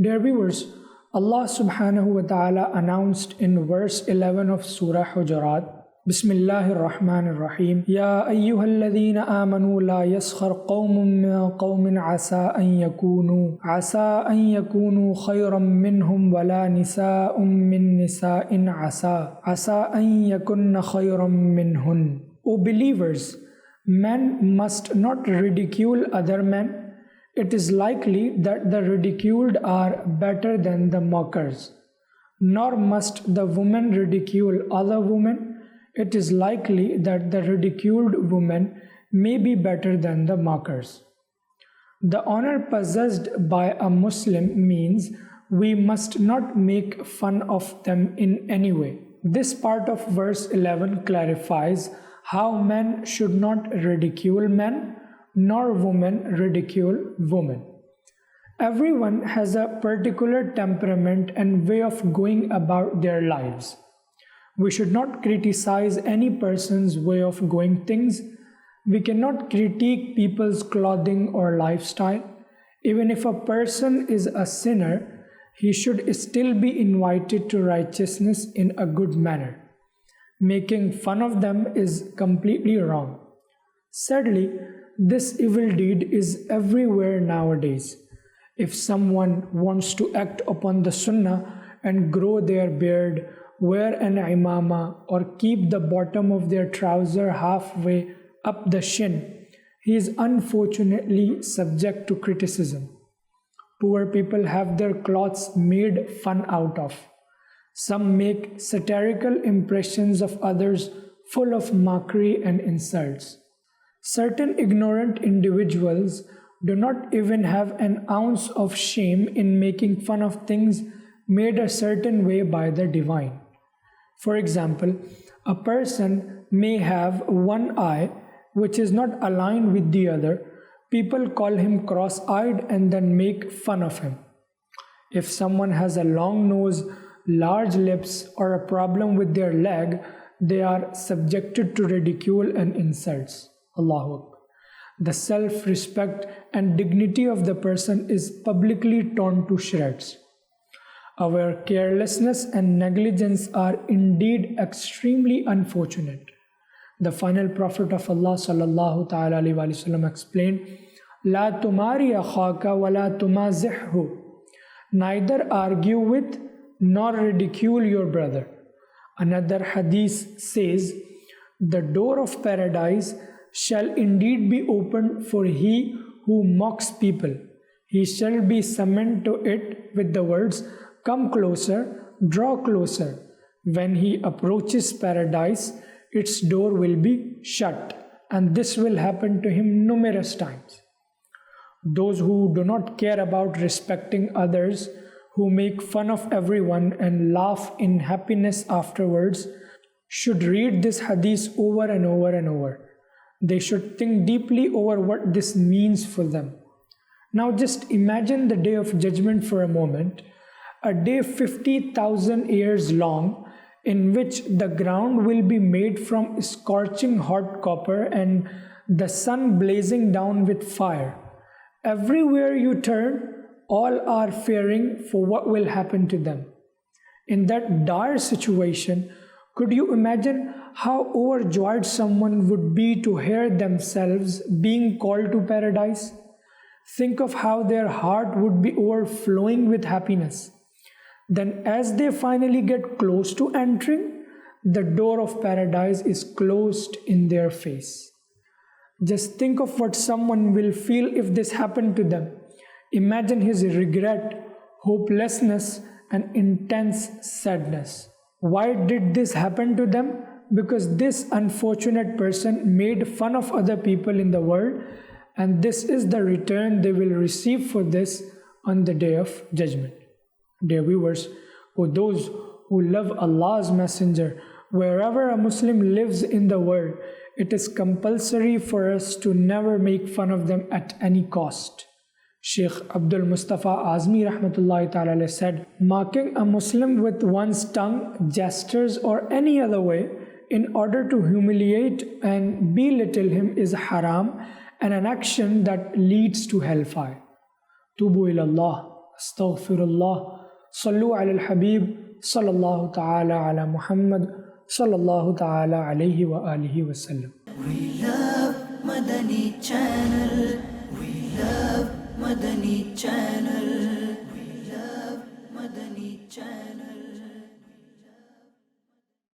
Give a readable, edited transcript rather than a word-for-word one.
Dear viewers, Allah subhanahu wa ta'ala announced in verse 11 of Surah Hujurat, Bismillahir Rahmanir Rahim, Ya ayyuhalladhina amanu la yaskhar qawmun min qawmin asa an yakunu khayran minhum wala nisa'un min nisa'in asa an yakunna khayran minhun. O believers, men must not ridicule other men. It is likely that the ridiculed are better than the mockers. Nor must the women ridicule other women. It is likely that the ridiculed women may be better than the mockers. The honor possessed by a Muslim means we must not make fun of them in any way. This part of verse 11 clarifies how men should not ridicule men, nor women ridicule women. Everyone has a particular temperament and way of going about their lives. We should not criticize any person's way of going things. We cannot critique people's clothing or lifestyle. Even if a person is a sinner, he should still be invited to righteousness in a good manner. Making fun of them is completely wrong. Sadly, this evil deed is everywhere nowadays. If someone wants to act upon the Sunnah and grow their beard, wear an imama, or keep the bottom of their trouser halfway up the shin, he is unfortunately subject to criticism. Poor people have their clothes made fun out of. Some make satirical impressions of others full of mockery and insults. Certain ignorant individuals do not even have an ounce of shame in making fun of things made a certain way by the divine. For example, a person may have one eye which is not aligned with the other. People call him cross-eyed and then make fun of him. If someone has a long nose, large lips, or a problem with their leg, they are subjected to ridicule and insults. Allahu Akbar. The self-respect and dignity of the person is publicly torn to shreds. Our carelessness and negligence are indeed extremely unfortunate. The final Prophet of Allah sallallahu ta'ala alayhi wa sallam explained, La tumari akhaka wa la tumazihhu. Neither argue with nor ridicule your brother. Another hadith says, the door of paradise shall indeed be opened for he who mocks people. He shall be summoned to it with the words, Come closer, draw closer. When he approaches paradise, its door will be shut, and this will happen to him numerous times. Those who do not care about respecting others, who make fun of everyone and laugh in happiness afterwards, should read this hadith over and over and over. They should think deeply over what this means for them. Now just imagine the day of judgment for a moment, a day 50,000 years long, in which the ground will be made from scorching hot copper and the sun blazing down with fire. Everywhere you turn, all are fearing for what will happen to them. In that dire situation, could you imagine how overjoyed someone would be to hear themselves being called to paradise? Think of how their heart would be overflowing with happiness. Then as they finally get close to entering, the door of paradise is closed in their face. Just think of what someone will feel if this happened to them. Imagine his regret, hopelessness, and intense sadness. Why did this happen to them? Because this unfortunate person made fun of other people in the world, and this is the return they will receive for this on the day of judgment. Dear viewers, for those who love Allah's Messenger, wherever a Muslim lives in the world, it is compulsory for us to never make fun of them at any cost. Sheikh Abdul Mustafa Azmi rahmatullahi ta'ala said, mocking a Muslim with one's tongue, gestures, or any other way in order to humiliate and belittle him is haram and an action that leads to hellfire. Tubu ilallah. astaghfirullah. Sallu ala al-Habib sallallahu ta'ala ala Muhammad sallallahu ta'ala alayhi wa alihi wa sallam. We love Madani Channel. We love Madani Channel.